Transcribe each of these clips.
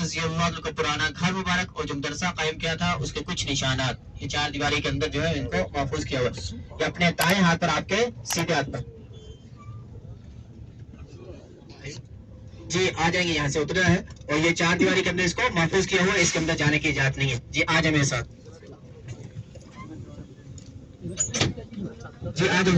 रज़ी अल्लाह अन्हु का पुराना घर मुबारक और जो मदरसा कायम किया था उसके कुछ निशानात ये चार दीवारी के अंदर जो है इनको महफूज किया हुआ ये अपने दाएं हाथ पर आपके सीधे हाथ पर जी आ जाएंगे यहाँ से उतरना है और ये चार दीवारी के अंदर इसको महफूज किया हुआ है इसके अंदर जाने की इजाजत नहीं है जी आ जाए मेरे साथ जी आ जाओ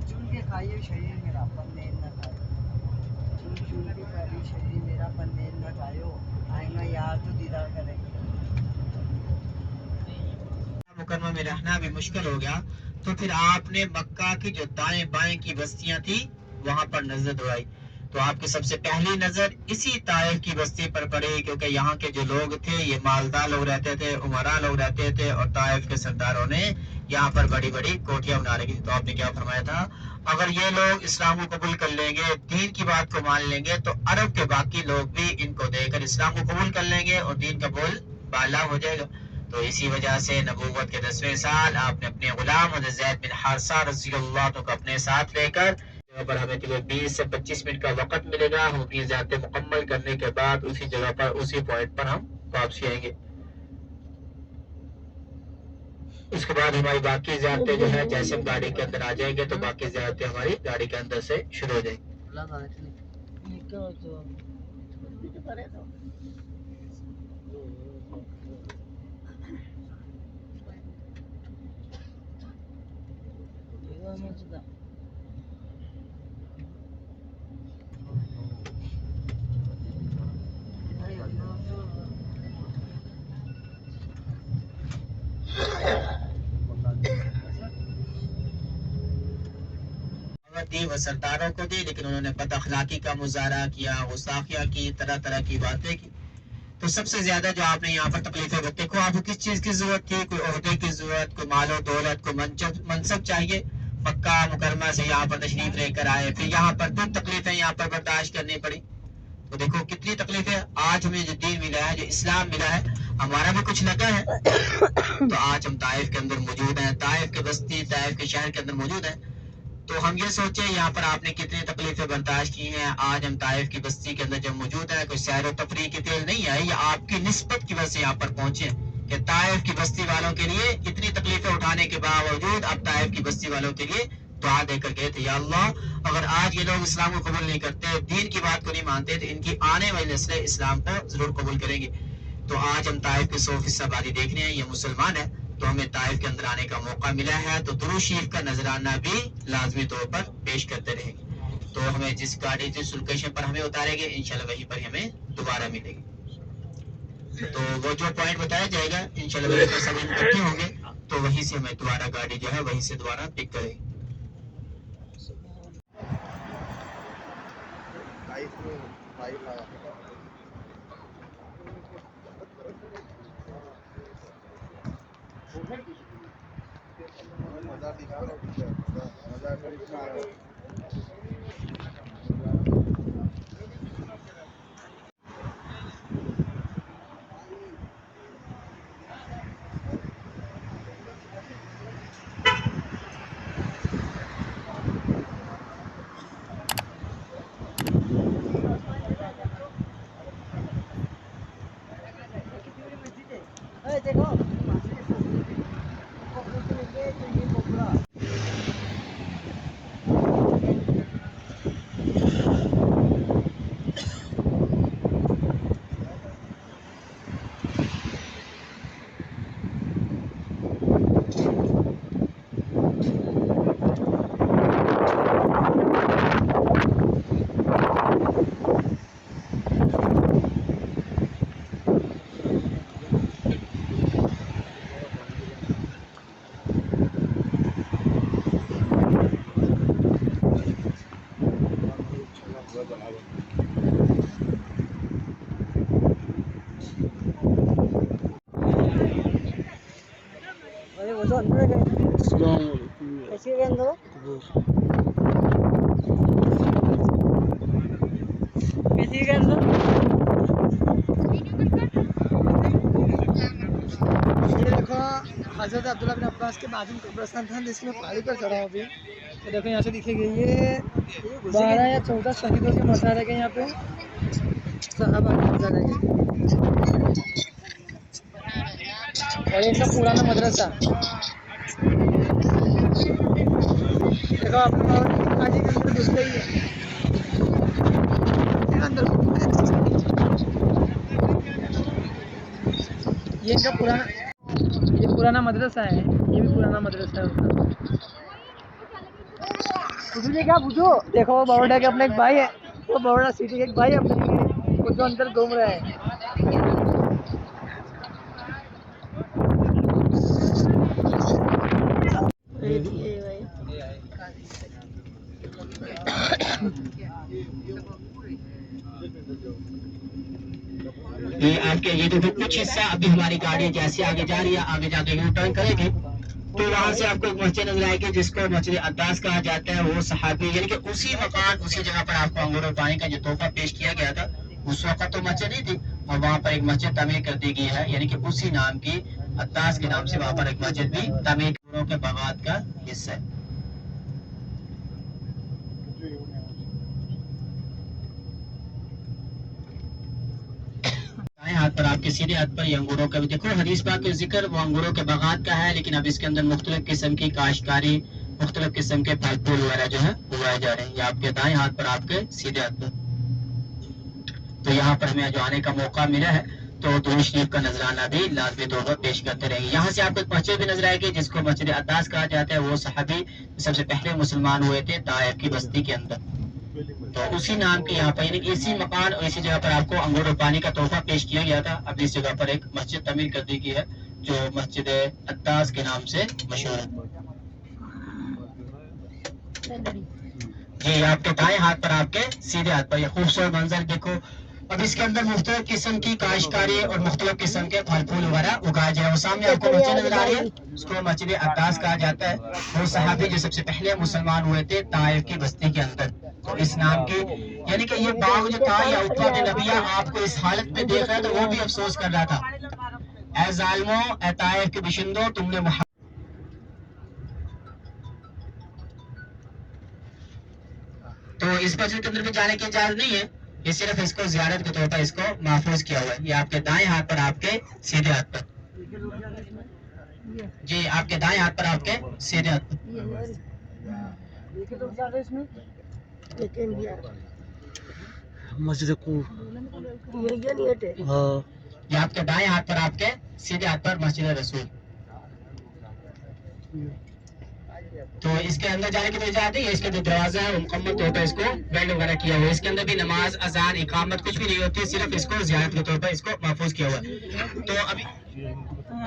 चुन के खाइए शरीर मेरा पन्ने न खाए चुन के खाइए शरीर मेरा पन्ने न खायो आएगा यार तो दीदार करेंगे मुकरमा में रहना भी मुश्किल हो गया तो फिर आपने मक्का की जो दाएं बाएं की बस्तियां थी वहां पर नजर दौड़ाई तो आपकी सबसे पहली नजर इसी ताइफ की बस्ती पर पड़ी क्योंकि यहाँ के जो लोग थे ये मालदार लोग रहते थे उमरा लोग रहते थे और ताइफ के सरदारों ने यहाँ पर बड़ी बड़ी कोठियां बना रखी थी तो आपने क्या फरमाया था अगर ये लोग इस्लाम को कबूल कर लेंगे दीन की बात को मान लेंगे तो अरब के बाकी लोग भी इनको देकर इस्लाम को कबूल कर लेंगे और दीन का बोल बाला हो जाएगा तो इसी वजह से नबूवत के 10वें साल आपने अपने गुलाम हज़रत ज़ैद बिन हारिसा रज़ी अल्लाह को अपने साथ लेकर जगह पर हमें 20 से 25 मिनट का वक्त मिलेगा हम अपनी ज़ियारतें मुकम्मल करने के बाद उसी जगह पर उसी पॉइंट पर हम वापसी आएंगे उसके बाद हमारी बाकी ज़ियारतें जो है जैसे हम गाड़ी के अंदर आ जाएंगे तो बाकी ज़ियारतें हमारी गाड़ी के अंदर से शुरू हो जाएंगी दी वो सरदारों को दी लेकिन उन्होंने बदअखलाकी का मुजाहरा किया गुस्ताखियां की तरह तरह की बातें की तो सबसे ज्यादा जो आपने यहाँ पर तकलीफें देखो आपको किस चीज की जरूरत थी कोई ओहदे की जरूरत कोई मालो दौलत कोई मनसब चाहिए मक्का मुकरमा से यहाँ पर तशरीफ लेकर आए फिर यहाँ पर दो तकलीफें यहाँ पर बर्दाश्त करनी पड़ी तो देखो कितनी तकलीफें आज हमें जो दीन मिला है जो इस्लाम मिला है हमारा भी कुछ लगा है तो आज हम ताइफ के अंदर मौजूद हैं ताइफ के बस्ती ताइफ के शहर के अंदर मौजूद हैं तो हम ये सोचे यहाँ पर आपने कितनी तकलीफें बर्दाश्त की हैं आज हम ताइफ की बस्ती के अंदर जब मौजूद है कोई सैर तफरी की तेल नहीं है ये आपकी निस्बत की वजह से यहाँ पर पहुंचे कि ताइफ की बस्ती वालों के लिए इतनी तकलीफें उठाने के बावजूद अब ताइफ की बस्ती वालों के लिए दुआ देकर गए थे या अल्लाह अगर आज ये लोग इस्लाम को कबूल नहीं करते दीन की बात को नहीं मानते तो इनकी आने वाली नस्लें इस्लाम को जरूर कबूल करेंगी तो आज हम ताइफ के 100% आबादी देखने हैं ये मुसलमान है तो हमें ताइफ के अंदर आने का मौका मिला है तो दुरूद शरीफ का नजराना भी लाजमी तौर पर पेश करते रहेंगे तो हमें जिस गाड़ी जिस लोकेशन पर हमें उतारेंगे इंशाल्लाह वहीं पर हमें दोबारा मिलेगी तो वो जो पॉइंट बताया जाएगा इंशाल्लाह वहीं पर सब इकट्ठे होंगे तो वहीं से हमें दोबारा गाड़ी जो है वहीं से दोबारा पिक करेगी देखो कैसे किसी के अंदर ये देखो हजरत अब्दुल्ला बिन अब्बास के बाजू में कब्रिस्तान था जिसमें पहाड़ी पर चढ़ा हूँ अभी। तो देखो यहाँ से दिखेगी ये 12 या 14 शहीदों के मज़ार है यहाँ पे, साहबा के मज़ार है। और ये इनका पुराना मदरसा देखो आपको काजी के अंदर घुसते ही है अंदर। ये इनका पुराना मदरसा है, ये भी पुराना मदरसा है उनका। बुझू क्या बुझो, देखो बड़ोडा के अपने एक भाई है, वो बड़ोडा सिटी के एक भाई है अपने, वो जो अंदर घूम रहा है। ये आपके ये देखो कुछ हिस्सा अभी हमारी गाड़ी जैसे आगे जा रही है, आगे जाके यू टर्न करेगी तो वहां से आपको एक मस्जिद नजर आएगी जिसको मस्जिद अब्बास कहा जाता है। वो सहाबी यानी कि उसी मकान उसी जगह पर आपको अंगूर और पानी का जो तोहफा पेश किया गया था उस वक्त तो मस्जिद नहीं थी और वहाँ पर एक मस्जिद तमीर कर दी गई है, यानी कि उसी नाम की अब्बास के नाम से वहाँ पर एक मस्जिद भी तमीर के बागात का हिस्सा है। दाएं हाथ पर आपके सीधे हाथ पर ये अंगूरों का भी देखो हदीस पाक के जिक्र वो अंगूरों के बागात का है, लेकिन अब इसके अंदर मुख्तलिफ किस्म की काश्तकारी मुख्तलिफ किस्म के फल फूल वगैरह जो है उगाए जा रहे हैं। ये आपके दाएं हाथ पर आपके सीधे हाथ पर। तो यहाँ पर हमें जो आने का मौका मिला है तो दुरूद शरीफ का नजराना भी लाजमी तौर पर पेश करते रहेंगे। यहाँ से आपको एक मस्जिद भी नजर आएगी जिसको मस्जिद अब्बास कहा जाता है। वो सहाबी सबसे पहले मुसलमान हुए थे ताइफ की बस्ती के अंदर, तो उसी नाम के यहाँ पर यानी इसी मकान और इसी जगह पर आपको अंगूर और पानी का तोहफा पेश किया गया था। अब इस जगह पर एक मस्जिद तमीर कर दी गई है जो मस्जिद अब्बास के नाम से मशहूर है। जी आपके दाएं हाथ पर आपके सीधे हाथ पर ये खूबसूरत मंजर देखो। अब इसके अंदर मुख्तलिफ किस्म की काश्तकारी और मुख्तलिफ किस्म के फल फूल वगैरह उगाए जाए। वो सामने आपको मस्जिद नजर आ रही है उसको मस्जिद अब्बास कहा जाता है। वो सहाबी जो सबसे पहले मुसलमान हुए थे ताइफ की बस्ती के अंदर, तो इस नाम की यानी कि ये बाग जो था या उत्वा बिन नबिया आपको इस हालत में देख रहा है तो वो भी अफसोस कर रहा था, ए जालिमो ए ताइफ के बशिंदो तुमने तो इस मस्जिद के अंदर भी जाने की इजाजत नहीं है, ये सिर्फ इसको जियारत के तौर पर इसको महफूज किया हुआ है। ये आपके दाएं हाथ पर आपके सीधे हाथ पर, जी आपके दाएं हाथ पर आपके सीधे हाथ पर। मस्जिद को ये आपके दाएं हाथ पर आपके सीधे हाथ पर मस्जिद रसूल। तो इसके अंदर जाने की तो इजाजत नहीं है, इसके जो दरवाजा है मुकम्मल तौर पर इसको बेंड वगैरह किया हुआ है। इसके अंदर भी नमाज अजान इकामत कुछ भी नहीं होती, सिर्फ इसको जियारत के तौर पर इसको महफूज किया हुआ है।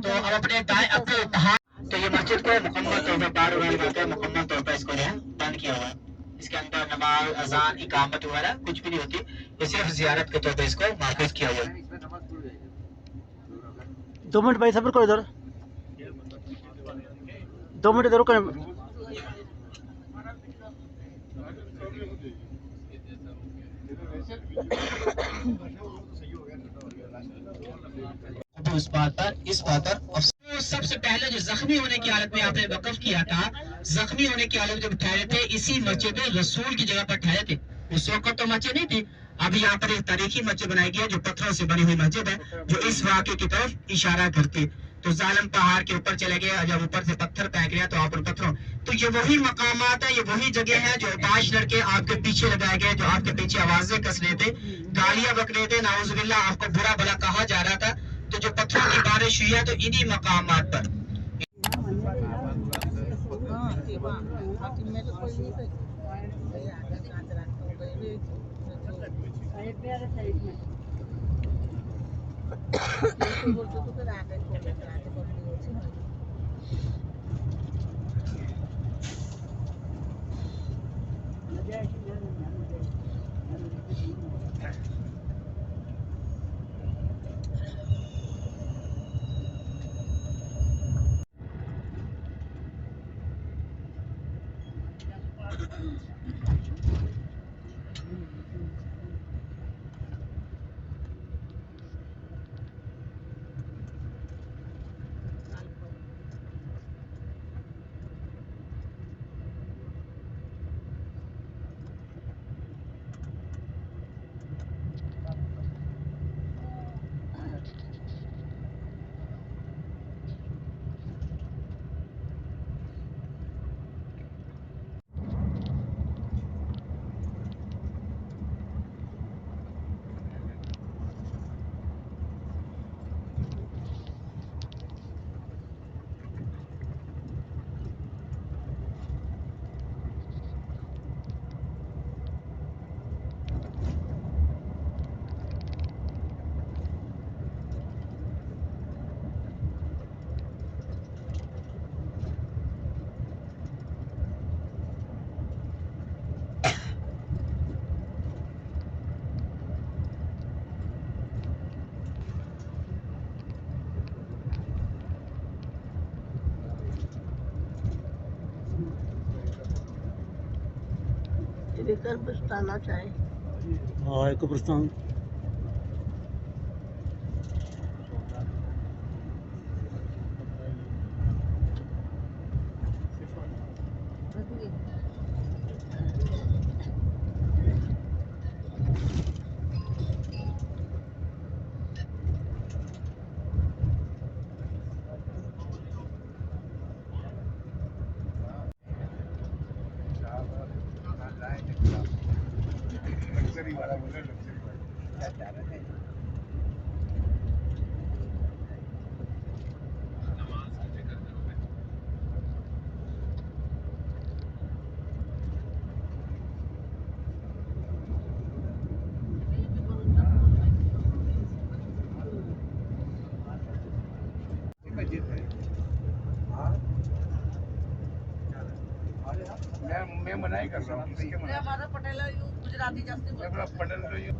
तो अब अपने दाएं अपने इत्तेहाद तो ये मस्जिद को मुकम्मल तौर पर बार वगैरह मुकम्मल तौर पर इसको जो है बंद किया हुआ है। इसके अंदर नमाज अजान इकामत वगैरह कुछ भी नहीं होती, ये सिर्फ जियारत के तौर पर इसको महफूज किया हुआ है। 2 मिनट भाई सब्र करो इधर, 2 मिनट इधर रुको। उस बात पर इस बात पर सबसे पहले जो जख्मी होने की हालत में आपने वक़्फ़ किया था, जख्मी होने की हालत में जब ठहरे थे इसी मस्जिद रसूल की जगह पर ठहरे थे। उस वक्त तो मस्जिद नहीं थी। अब यहाँ पर एक तारीखी मस्जिद बनाई गई है जो पत्थरों से बनी हुई मस्जिद है जो इस वाक़े की तरफ इशारा करती। तो जालिम पहाड़ के ऊपर चले गए, जब ऊपर से पत्थर फेंक लिया तो आप उन पत्थरों, तो ये वही मकामात है, ये वही जगह है जो 5 लड़के आपके पीछे लगाए गए जो आपके पीछे आवाजें कस रहे थे, गालियां बक रहे थे, नाउजुबिल्लाह आपको बुरा भला कहा जा रहा था। तो जो पत्थरों की बारिश हुई है तो इन्हीं मकामात पर बताना चाहे। हाँ एक प्रस्थान मैं मना ही कर रहा हूँ किसके मना हमारा पटेल गुजराती जास्त मैं अपना पटेल को ये